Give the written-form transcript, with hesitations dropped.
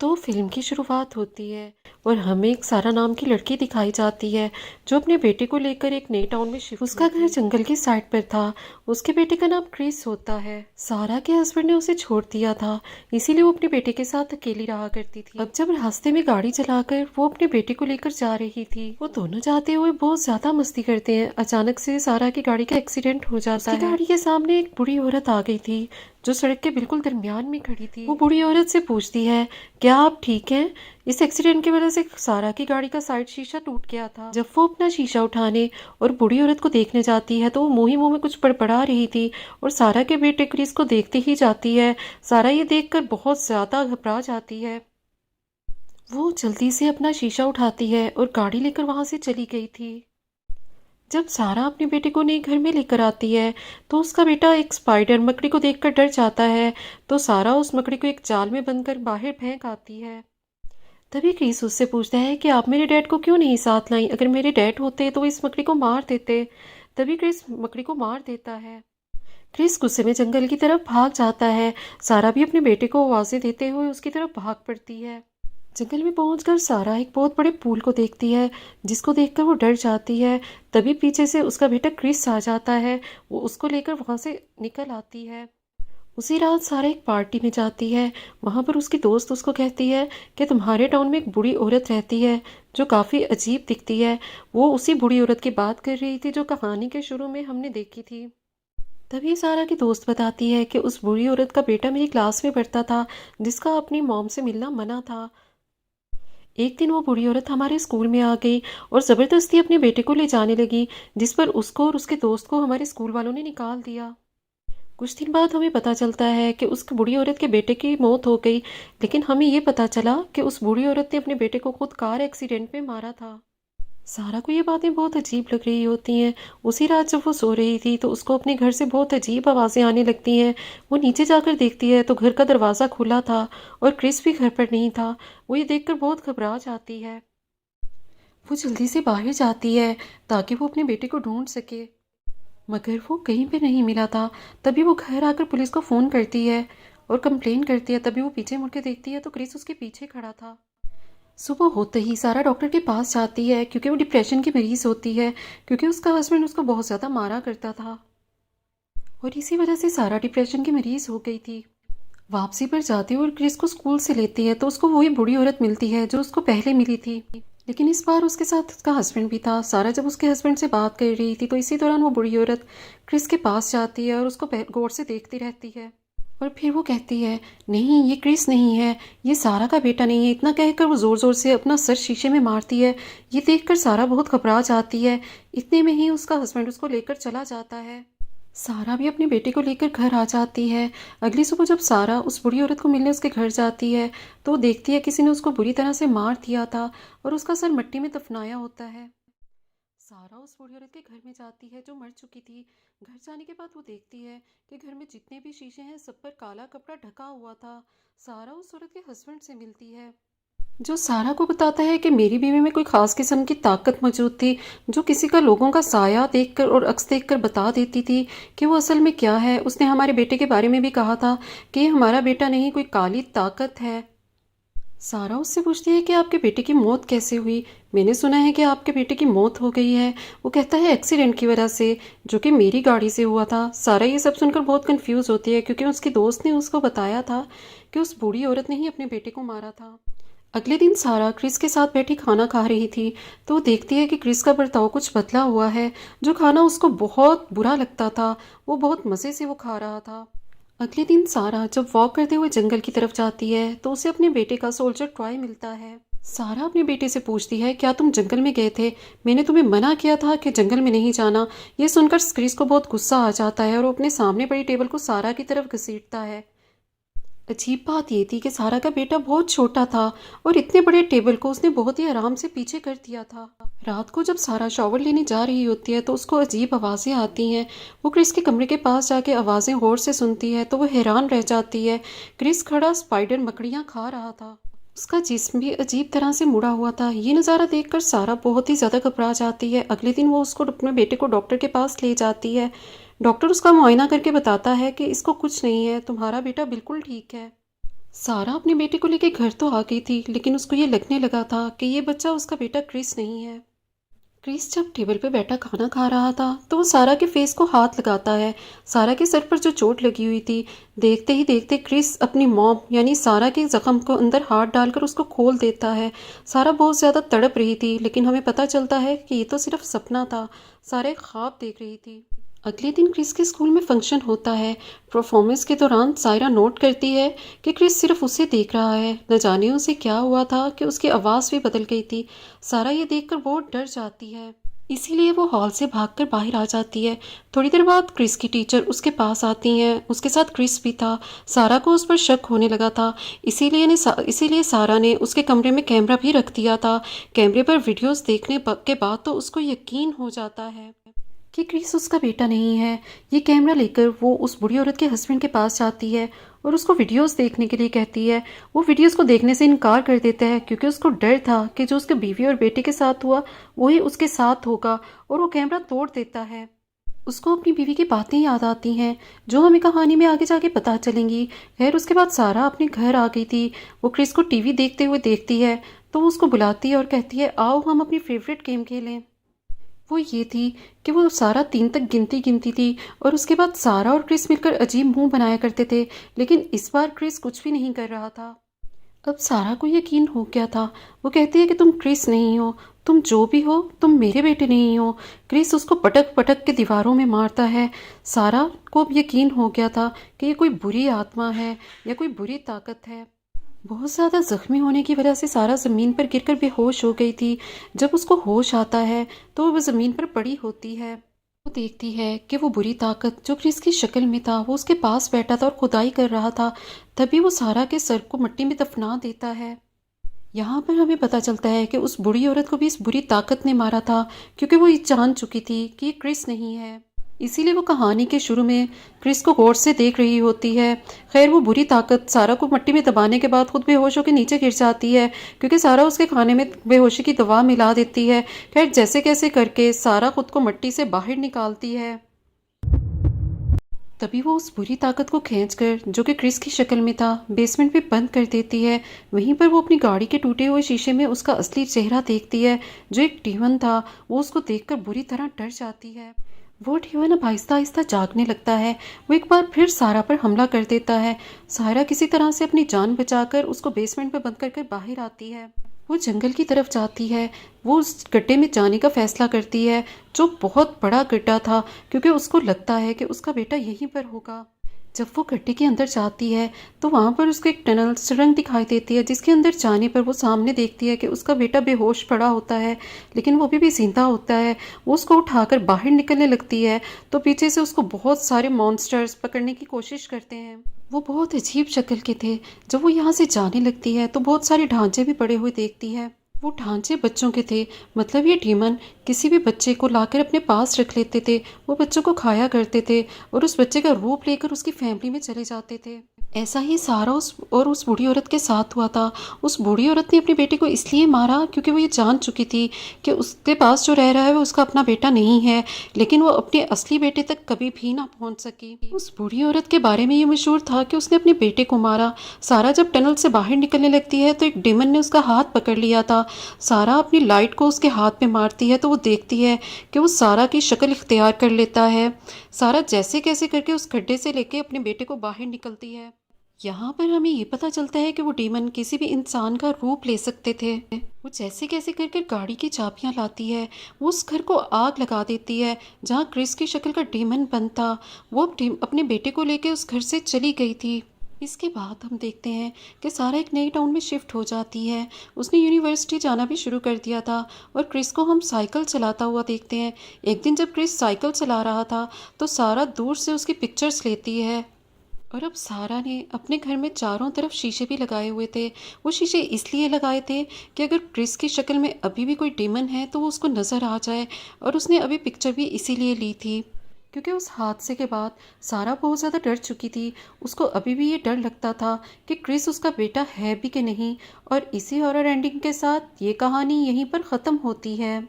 तो फिल्म की शुरुआत होती है और हमें एक सारा नाम की लड़की दिखाई जाती है जो अपने बेटे को लेकर एक नए टाउन में शिफ्ट उसका घर जंगल की साइड पर था। उसके बेटे का नाम क्रिस होता है। सारा के हस्बैंड ने उसे छोड़ दिया था, इसीलिए वो अपने बेटे के साथ अकेली रहा करती थी। अब जब रास्ते में गाड़ी चलाकर वो अपने बेटे को लेकर जा रही थी, वो दोनों जाते हुए बहुत ज्यादा मस्ती करते हैं। अचानक से सारा की गाड़ी का एक्सीडेंट हो जाता है। गाड़ी के सामने एक बूढ़ी औरत आ गई थी जो सड़क के बिल्कुल दरमियान में खड़ी थी। वो बूढ़ी औरत से पूछती है, क्या आप ठीक हैं? इस एक्सीडेंट की वजह से सारा की गाड़ी का साइड शीशा टूट गया था। जब वो अपना शीशा उठाने और बूढ़ी औरत को देखने जाती है तो वो मुंह ही मुंह में कुछ बड़बड़ा रही थी और सारा के बेटे क्रिस को देखते ही जाती है। सारा ये देखकर बहुत ज्यादा घबरा जाती है। वो जल्दी से अपना शीशा उठाती है और गाड़ी लेकर वहां से चली गई थी। जब सारा अपने बेटे को नए घर में लेकर आती है तो उसका बेटा एक स्पाइडर मकड़ी को देखकर डर जाता है। तो सारा उस मकड़ी को एक जाल में बंद कर बाहर फेंक आती है। तभी क्रिस उससे पूछता है कि आप मेरे डैड को क्यों नहीं साथ लाई? अगर मेरे डैड होते तो इस मकड़ी को मार देते। तभी क्रिस मकड़ी को मार देता है। क्रिस गुस्से में जंगल की तरफ भाग जाता है। सारा भी अपने बेटे को आवाजें देते हुए उसकी तरफ भाग पड़ती है। जंगल में पहुंचकर सारा एक बहुत बड़े पुल को देखती है जिसको देखकर वो डर जाती है। तभी पीछे से उसका बेटा क्रिस आ जाता है। वो उसको लेकर वहां से निकल आती है। उसी रात सारा एक पार्टी में जाती है। वहां पर उसकी दोस्त उसको कहती है कि तुम्हारे टाउन में एक बूढ़ी औरत रहती है जो काफी अजीब दिखती है। वो उसी बूढ़ी औरत की बात कर रही थी जो कहानी के शुरू में हमने देखी थी। तभी सारा की दोस्त बताती है कि उस बूढ़ी औरत का बेटा मेरी क्लास में पढ़ता था जिसका अपनी मॉम से मिलना मना था। एक दिन वो बूढ़ी औरत हमारे स्कूल में आ गई और जबरदस्ती अपने बेटे को ले जाने लगी, जिस पर उसको और उसके दोस्त को हमारे स्कूल वालों ने निकाल दिया। कुछ दिन बाद हमें पता चलता है कि उस बूढ़ी औरत के बेटे की मौत हो गई, लेकिन हमें ये पता चला कि उस बूढ़ी औरत ने अपने बेटे को खुद कार एक्सीडेंट में मारा था। सारा को ये बातें बहुत अजीब लग रही होती हैं। उसी रात जब वो सो रही थी तो उसको अपने घर से बहुत अजीब आवाज़ें आने लगती हैं। वो नीचे जाकर देखती है तो घर का दरवाज़ा खुला था और क्रिस भी घर पर नहीं था। वो ये देखकर बहुत घबरा जाती है। वो जल्दी से बाहर जाती है ताकि वो अपने बेटे को ढूंढ सके, मगर वो कहीं पे नहीं मिला था। तभी वो घर आकर पुलिस को फ़ोन करती है और कंप्लेन करती है। तभी वो पीछे मुड़ के देखती है तो क्रिस उसके पीछे खड़ा था। सुबह होते ही सारा डॉक्टर के पास जाती है क्योंकि वो डिप्रेशन की मरीज होती है, क्योंकि उसका हस्बैंड उसको बहुत ज़्यादा मारा करता था और इसी वजह से सारा डिप्रेशन की मरीज हो गई थी। वापसी पर जाती है और क्रिस को स्कूल से लेती है तो उसको वही बूढ़ी औरत मिलती है जो उसको पहले मिली थी, लेकिन इस बार उसके साथ उसका हस्बैंड भी था। सारा जब उसके हस्बैंड से बात कर रही थी तो इसी दौरान वो बूढ़ी औरत क्रिस के पास जाती है और उसको गौर से देखती रहती है और फिर वो कहती है, नहीं ये क्रिस नहीं है, ये सारा का बेटा नहीं है। इतना कहकर वो जोर जोर से अपना सर शीशे में मारती है। ये देखकर सारा बहुत घबरा जाती है। इतने में ही उसका हस्बैंड उसको लेकर चला जाता है। सारा भी अपने बेटे को लेकर घर आ जाती है। अगली सुबह जब सारा उस बुढ़ी औरत को मिलने उसके घर जाती है तो वो देखती है किसी ने उसको बुरी तरह से मार दिया था और उसका सर मिट्टी में दफनाया होता है। सारा उस बूढ़ी औरत के घर में जाती है जो मर चुकी थी। घर जाने के बाद वो देखती है कि घर में जितने भी शीशे हैं सब पर काला कपड़ा ढका हुआ था। सारा उस औरत के हस्बैंड से मिलती है जो सारा को बताता है कि मेरी बीवी में कोई खास किस्म की ताकत मौजूद थी जो किसी का लोगों का साया देखकर और अक्स देखकर बता देती थी कि वो असल में क्या है। उसने हमारे बेटे के बारे में भी कहा था कि ये हमारा बेटा नहीं, कोई काली ताकत है। सारा उससे पूछती है कि आपके बेटे की मौत कैसे हुई? मैंने सुना है कि आपके बेटे की मौत हो गई है। वो कहता है एक्सीडेंट की वजह से, जो कि मेरी गाड़ी से हुआ था। सारा ये सब सुनकर बहुत कंफ्यूज होती है क्योंकि उसकी दोस्त ने उसको बताया था कि उस बूढ़ी औरत ने ही अपने बेटे को मारा था। अगले दिन सारा क्रिस के साथ बैठी खाना खा रही थी तो वो देखती है कि क्रिस का बर्ताव कुछ बदला हुआ है। जो खाना उसको बहुत बुरा लगता था वो बहुत मज़े से वो खा रहा था। अगले दिन सारा जब वॉक करते हुए जंगल की तरफ जाती है तो उसे अपने बेटे का सोल्जर टॉय मिलता है। सारा अपने बेटे से पूछती है, क्या तुम जंगल में गए थे? मैंने तुम्हें मना किया था कि जंगल में नहीं जाना। ये सुनकर क्रिस को बहुत गुस्सा आ जाता है और वो अपने सामने पड़ी टेबल को सारा की तरफ घसीटता है। अजीब बात ये थी कि सारा का बेटा बहुत छोटा था और इतने बड़े टेबल को उसने बहुत ही आराम से पीछे कर दिया था। रात को जब सारा शॉवर लेने जा रही होती है तो उसको अजीब आवाज़ें आती हैं। वो क्रिस के कमरे के पास जाके आवाज़ें गौर से सुनती है तो वो हैरान रह जाती है। क्रिस खड़ा स्पाइडर मकड़ियाँ खा रहा था। उसका जिस्म भी अजीब तरह से मुड़ा हुआ था। ये नज़ारा देखकर सारा बहुत ही ज़्यादा घबरा जाती है। अगले दिन वो उसको अपने बेटे को डॉक्टर के पास ले जाती है। डॉक्टर उसका मुआयना करके बताता है कि इसको कुछ नहीं है, तुम्हारा बेटा बिल्कुल ठीक है। सारा अपने बेटे को लेके घर तो आ गई थी, लेकिन उसको ये लगने लगा था कि ये बच्चा उसका बेटा क्रिस नहीं है। क्रिस जब टेबल पे बैठा खाना खा रहा था तो वो सारा के फेस को हाथ लगाता है। सारा के सर पर जो चोट लगी हुई थी, देखते ही देखते क्रिस अपनी मॉम यानी सारा के जख्म को अंदर हाथ डालकर उसको खोल देता है। सारा बहुत ज़्यादा तड़प रही थी, लेकिन हमें पता चलता है कि ये तो सिर्फ सपना था। सारा एक ख्वाब देख रही थी। अगले दिन क्रिस के स्कूल में फंक्शन होता है। परफॉर्मेंस के दौरान सायरा नोट करती है कि क्रिस सिर्फ उसे देख रहा है। न जाने उसे क्या हुआ था कि उसकी आवाज़ भी बदल गई थी। सारा ये देखकर बहुत डर जाती है, इसीलिए वो हॉल से भागकर बाहर आ जाती है। थोड़ी देर बाद क्रिस की टीचर उसके पास आती हैं। उसके साथ क्रिस भी था। सारा को उस पर शक होने लगा था, इसीलिए सारा ने उसके कमरे में कैमरा भी रख दिया था। कैमरे पर वीडियोस देखने के बाद तो उसको यकीन हो जाता है कि क्रिस उसका बेटा नहीं है। ये कैमरा लेकर वो उस बूढ़ी औरत के हस्बैंड के पास जाती है और उसको वीडियोस देखने के लिए कहती है। वो वीडियोस को देखने से इनकार कर देता है, क्योंकि उसको डर था कि जो उसके बीवी और बेटे के साथ हुआ वही उसके साथ होगा, और वो कैमरा तोड़ देता है। उसको अपनी बीवी की बातें याद आती हैं, जो हमें कहानी में आगे जाके पता चलेंगी। खैर, उसके बाद सारा अपने घर आ गई थी। वो क्रिस को टीवी देखते हुए देखती है, तो वो उसको बुलाती है और कहती है, आओ हम अपनी फेवरेट गेम खेलें। वो ये थी कि वो सारा 3 तक गिनती गिनती थी, और उसके बाद सारा और क्रिस मिलकर अजीब मुंह बनाया करते थे, लेकिन इस बार क्रिस कुछ भी नहीं कर रहा था। अब सारा को यकीन हो गया था। वो कहती है कि तुम क्रिस नहीं हो, तुम जो भी हो तुम मेरे बेटे नहीं हो। क्रिस उसको पटक पटक के दीवारों में मारता है। सारा को अब यकीन हो गया था कि ये कोई बुरी आत्मा है या कोई बुरी ताकत है। बहुत ज़्यादा जख्मी होने की वजह से सारा ज़मीन पर गिरकर बेहोश हो गई थी। जब उसको होश आता है तो वह ज़मीन पर पड़ी होती है। वो देखती है कि वो बुरी ताकत जो क्रिस की शक्ल में था वो उसके पास बैठा था और खुदाई कर रहा था। तभी वो सारा के सर को मिट्टी में दफना देता है। यहाँ पर हमें पता चलता है कि उस बुरी औरत को भी इस बुरी ताकत ने मारा था, क्योंकि वो ये जान चुकी थी कि ये क्रिस नहीं है। इसीलिए वो कहानी के शुरू में क्रिस को गौर से देख रही होती है। खैर, वो बुरी ताकत सारा को मिट्टी में दबाने के बाद खुद बेहोश होकर नीचे गिर जाती है, क्योंकि सारा उसके खाने में बेहोशी की दवा मिला देती है। खैर, जैसे कैसे करके सारा खुद को मिट्टी से बाहर निकालती है। तभी वो उस बुरी ताकत को खींचकर, जो कि क्रिस की शक्ल में था, बेसमेंट में बंद कर देती है। वहीं पर वो अपनी गाड़ी के टूटे हुए शीशे में उसका असली चेहरा देखती है, जो एक डीमन था। वो उसको देखकर बुरी तरह डर जाती है। वो डीमन अब आहिस्ता आहिस्ता जागने लगता है। वो एक बार फिर सारा पर हमला कर देता है। सारा किसी तरह से अपनी जान बचाकर उसको बेसमेंट में बंद कर बाहर आती है। वो जंगल की तरफ जाती है। वो उस गड्ढे में जाने का फैसला करती है, जो बहुत बड़ा गड्ढा था, क्योंकि उसको लगता है कि उसका बेटा यहीं पर होगा। जब वो गड्ढे के अंदर जाती है तो वहाँ पर उसको एक टनल सुरंग दिखाई देती है, जिसके अंदर जाने पर वो सामने देखती है कि उसका बेटा बेहोश पड़ा होता है, लेकिन वो अभी भी जिंदा होता है। वो उसको उठाकर बाहर निकलने लगती है तो पीछे से उसको बहुत सारे मॉन्स्टर्स पकड़ने की कोशिश करते हैं। वो बहुत अजीब शक्ल के थे। जब वो यहाँ से जाने लगती है तो बहुत सारे ढांचे भी पड़े हुए देखती है। वो ढांचे बच्चों के थे, मतलब ये डीमन किसी भी बच्चे को लाकर अपने पास रख लेते थे। वो बच्चों को खाया करते थे और उस बच्चे का रूप लेकर उसकी फैमिली में चले जाते थे। ऐसा ही सारा उस बूढ़ी औरत के साथ हुआ था। उस बूढ़ी औरत ने अपने बेटे को इसलिए मारा क्योंकि वो ये जान चुकी थी कि उसके पास जो रह रहा है वो उसका अपना बेटा नहीं है, लेकिन वो अपने असली बेटे तक कभी भी ना पहुंच सकी। उस बूढ़ी औरत के बारे में ये मशहूर था कि उसने अपने बेटे को मारा। सारा जब टनल से बाहर निकलने लगती है तो एक डेमन ने उसका हाथ पकड़ लिया था। सारा अपनी लाइट को उसके हाथ में मारती है तो वो देखती है कि वो सारा की शक्ल इख्तियार कर लेता है। सारा जैसे कैसे करके उस गड्ढे से लेके अपने बेटे को बाहर निकलती है। यहाँ पर हमें ये पता चलता है कि वो डीमन किसी भी इंसान का रूप ले सकते थे। वो जैसे कैसे करके गाड़ी की चाबियां लाती है। वो उस घर को आग लगा देती है जहाँ क्रिस की शक्ल का डीमन बंद था। वो अपने बेटे को लेके उस घर से चली गई थी। इसके बाद हम देखते हैं कि सारा एक नई टाउन में शिफ्ट हो जाती है। उसने यूनिवर्सिटी जाना भी शुरू कर दिया था और क्रिस को हम साइकिल चलाता हुआ देखते हैं। एक दिन जब क्रिस साइकिल चला रहा था तो सारा दूर से उसकी पिक्चर्स लेती है। और अब सारा ने अपने घर में चारों तरफ शीशे भी लगाए हुए थे। वो शीशे इसलिए लगाए थे कि अगर क्रिस की शक्ल में अभी भी कोई डीमन है तो वो उसको नज़र आ जाए। और उसने अभी पिक्चर भी इसीलिए ली थी क्योंकि उस हादसे के बाद सारा बहुत ज़्यादा डर चुकी थी। उसको अभी भी ये डर लगता था कि क्रिस उसका बेटा है भी कि नहीं। और इसी हॉरर एंडिंग के साथ ये कहानी यहीं पर ख़त्म होती है।